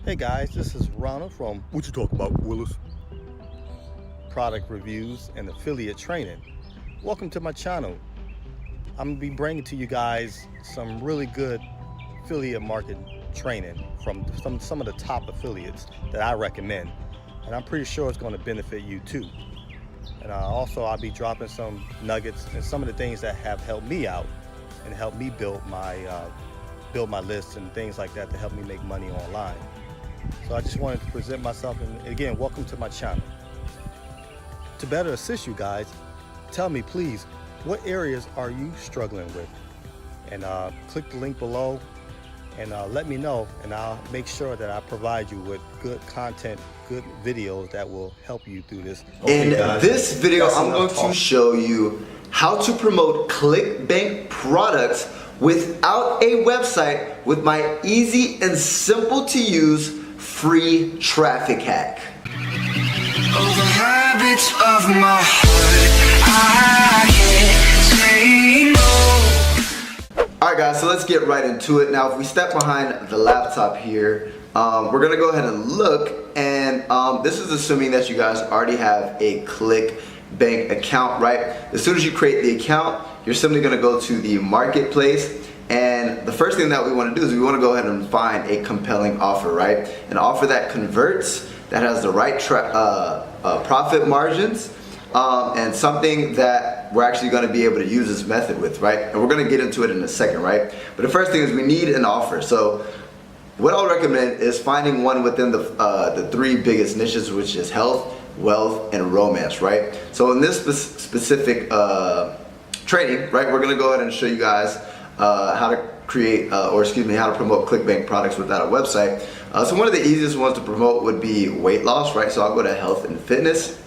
Hey guys, this is Ronald from What you talk about, Willis? Product Reviews and Affiliate Training. Welcome to my channel. I'm gonna be bringing to you guys some really good affiliate marketing training from some of the top affiliates that I recommend, and I'm pretty sure it's going to benefit you too. And also I'll be dropping some nuggets and some of the things that have helped me out and helped me build my lists and things like that to help me make money online. So I just wanted to present myself, and again, welcome to my channel. To better assist you guys, tell me please, what areas are you struggling with? And click the link below and let me know, and I'll make sure that I provide you with good content, good videos that will help you through this. In this video, I'm going to show you how to promote Clickbank products without a website with my easy and simple to use free traffic hack. Over habits of my heart, I can't say no. Alright guys, so let's get right into it. Now if we step behind the laptop here, we're going to go ahead and look, and this is assuming that you guys already have a Clickbank account, right? As soon as you create the account, you're simply going to go to the marketplace. And the first thing that we want to do is we want to go ahead and find a compelling offer, right? An offer that converts, that has the right profit margins, and something that we're actually going to be able to use this method with, right? And we're going to get into it in a second, right? But the first thing is we need an offer. So what I'll recommend is finding one within the three biggest niches, which is health, wealth, and romance, right? So in this specific training, right, we're going to go ahead and show you guys how to create, how to promote Clickbank products without a website. So one of the easiest ones to promote would be weight loss, right? So I'll go to health and fitness.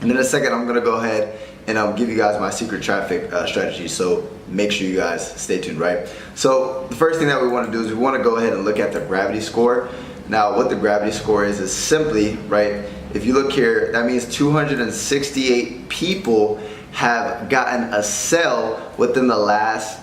And in a second, I'm gonna go ahead and give you guys my secret traffic strategy. So make sure you guys stay tuned, right? So the first thing that we wanna do is we wanna go ahead and look at the gravity score. Now what the gravity score is simply, right, if you look here, that means 268 people have gotten a sale within the last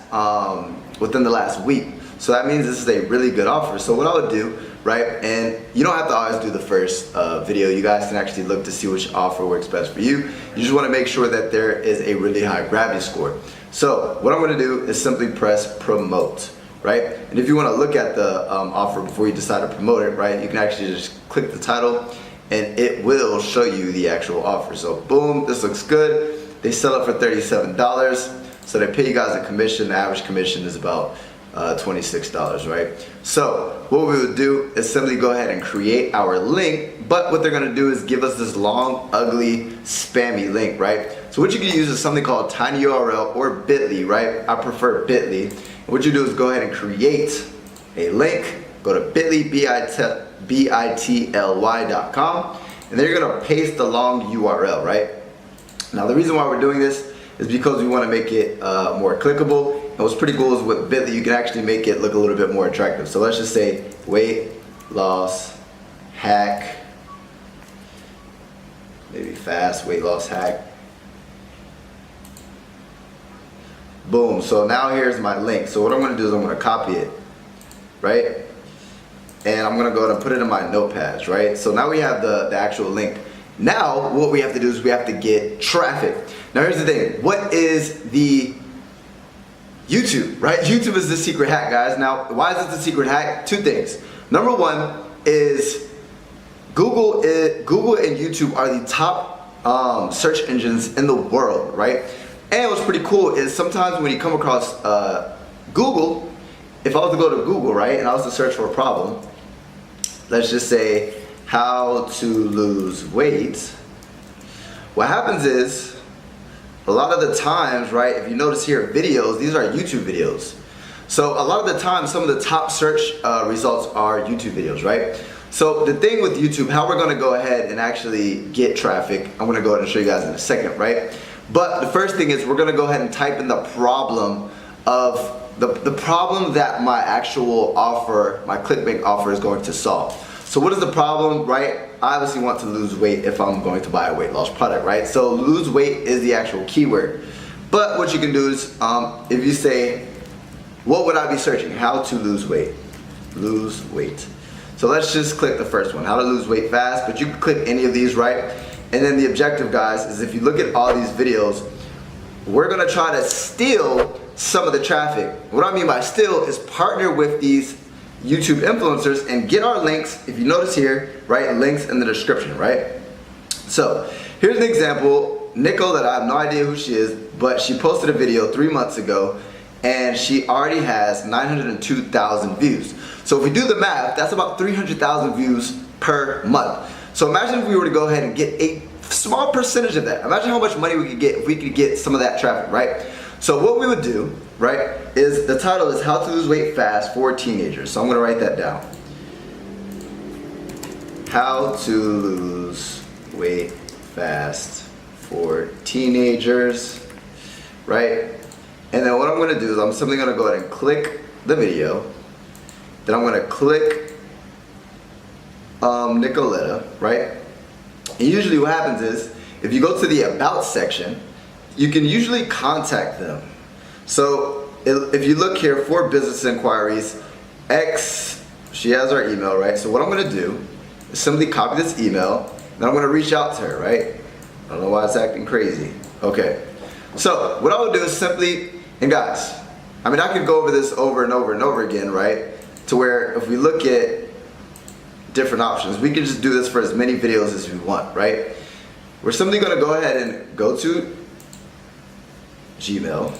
week. So that means this is a really good offer. So what I would do, right, and you don't have to always do the first video. You guys can actually look to see which offer works best for you. You just want to make sure that there is a really high gravity score. So what I'm going to do is simply press promote, right? And if you want to look at the offer before you decide to promote it, right, you can actually just click the title and it will show you the actual offer. So boom, this looks good. They sell it for $37, so they pay you guys a commission. The average commission is about $26, right? So what we would do is simply go ahead and create our link, but what they're gonna do is give us this long, ugly, spammy link, right? So what you can use is something called tinyurl or bit.ly, right? I prefer bit.ly. And what you do is go ahead and create a link, go to bit.ly, bit.ly.com, and then you're gonna paste the long URL, right? Now the reason why we're doing this is because we want to make it more clickable. And what's pretty cool is with bit.ly, you can actually make it look a little bit more attractive. So let's just say weight loss hack, maybe fast weight loss hack. Boom, so now here's my link. So what I'm going to do is I'm going to copy it, right? And I'm going to go ahead and put it in my notepads, right? So now we have the actual link. Now what we have to do is we have to get traffic. Now here's the thing, what is the YouTube, right? YouTube is the secret hack, guys. Now why is it the secret hack? Two things. Number one is Google and YouTube are the top search engines in the world, right? And what's pretty cool is sometimes when you come across Google, if I was to go to Google, right, and I was to search for a problem, let's just say how to lose weight, what happens is a lot of the times, right, if you notice here videos, these are YouTube videos. So a lot of the time some of the top search results are YouTube videos, right? So the thing with YouTube, how we're going to go ahead and actually get traffic, I'm going to go ahead and show you guys in a second, right? But the first thing is we're going to go ahead and type in the problem of the problem that my actual offer, my Clickbank offer is going to solve. So what is the problem, right? I obviously want to lose weight if I'm going to buy a weight loss product, right? So lose weight is the actual keyword. But what you can do is, if you say, what would I be searching? How to lose weight. Lose weight. So let's just click the first one, how to lose weight fast, but you can click any of these, right? And then the objective, guys, is if you look at all these videos, we're gonna try to steal some of the traffic. What I mean by steal is partner with these YouTube influencers and get our links. If you notice here, right, links in the description, right? So here's an example. Nicoletta, I have no idea who she is, but she posted a video 3 months ago and she already has 902,000 views. So if we do the math, that's about 300,000 views per month. So imagine if we were to go ahead and get a small percentage of that. Imagine how much money we could get if we could get some of that traffic, right? So what we would do, right, is the title is How to Lose Weight Fast for Teenagers. So I'm gonna write that down. How to lose weight fast for teenagers, right? And then what I'm gonna do is I'm simply gonna go ahead and click the video. Then I'm gonna click Nicoletta, right? And usually what happens is, if you go to the About section, you can usually contact them. So if you look here for business inquiries, X, she has our email, right? So what I'm gonna do is simply copy this email, and I'm gonna reach out to her, right? I don't know why it's acting crazy. Okay, so what I would do is simply, and guys, I mean, I could go over this over and over and over again, right? To where if we look at different options, we can just do this for as many videos as we want, right? We're simply gonna go ahead and go to Gmail,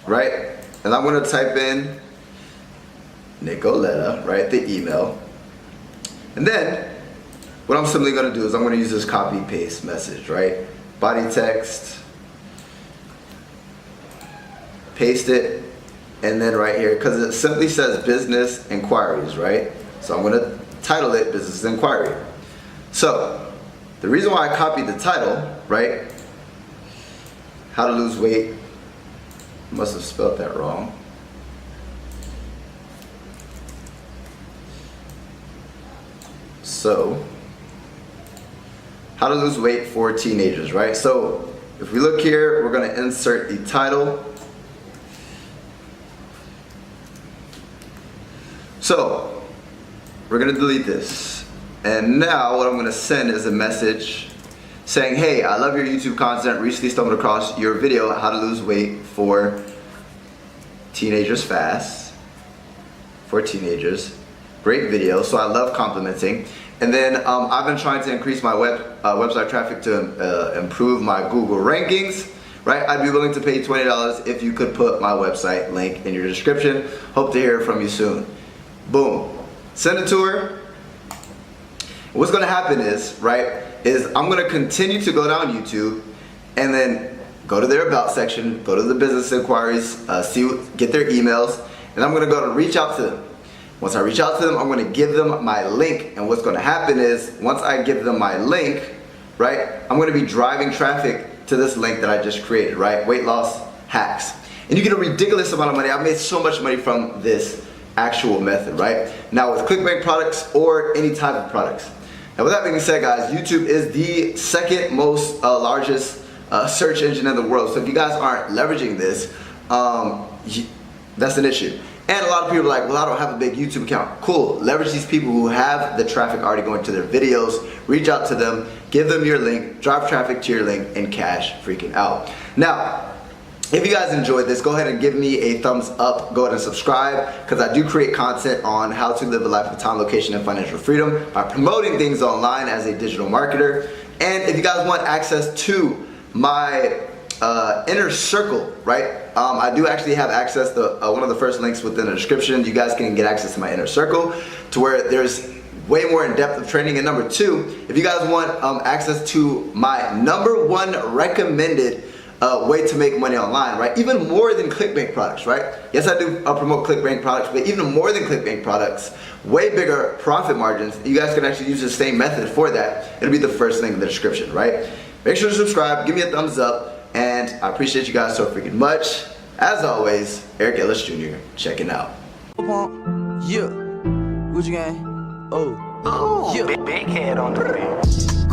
right? And I'm gonna type in Nicoletta, right, the email. And then what I'm simply gonna do is I'm gonna use this copy paste message, right? Body text, paste it, and then right here, because it simply says business inquiries, right? So I'm gonna title it business inquiry. So the reason why I copied the title, right? How to lose weight. Must have spelled that wrong. So, how to lose weight for teenagers, right? So, if we look here, we're gonna insert the title. So, we're gonna delete this. And now what I'm gonna send is a message saying, hey, I love your YouTube content. Recently stumbled across your video, how to lose weight for teenagers fast. For teenagers. Great video, so I love complimenting. And then I've been trying to increase my website traffic to improve my Google rankings, right? I'd be willing to pay $20 if you could put my website link in your description. Hope to hear from you soon. Boom. Send it to her. What's gonna happen is, right, I'm gonna continue to go down YouTube and then go to their About section, go to the business inquiries, get their emails, and I'm gonna go to reach out to them. Once I reach out to them, I'm gonna give them my link, and what's gonna happen is, once I give them my link, right, I'm gonna be driving traffic to this link that I just created, right, weight loss hacks. And you get a ridiculous amount of money. I've made so much money from this actual method, right? Now with Clickbank products or any type of products. Now with that being said, guys, YouTube is the second most largest search engine in the world. So if you guys aren't leveraging this, that's an issue. And a lot of people are like, well, I don't have a big YouTube account. Cool, leverage these people who have the traffic already going to their videos, reach out to them, give them your link, drive traffic to your link, and cash freaking out. Now, if you guys enjoyed this, go ahead and give me a thumbs up. Go ahead and subscribe, because I do create content on how to live a life of time, location, and financial freedom by promoting things online as a digital marketer. And if you guys want access to my inner circle, right? I do actually have access to one of the first links within the description. You guys can get access to my inner circle, to where there's way more in depth of training. And number two, if you guys want access to my #1 recommended way to make money online, right? Even more than Clickbank products, right? Yes, I do promote Clickbank products, but even more than Clickbank products, way bigger profit margins. You guys can actually use the same method for that. It'll be the first link in the description, right? Make sure to subscribe, give me a thumbs up, and I appreciate you guys so freaking much. As always, Eric Ellis Jr. checking out. Yeah, Gucci gang. Oh, yeah. Big head on the beat.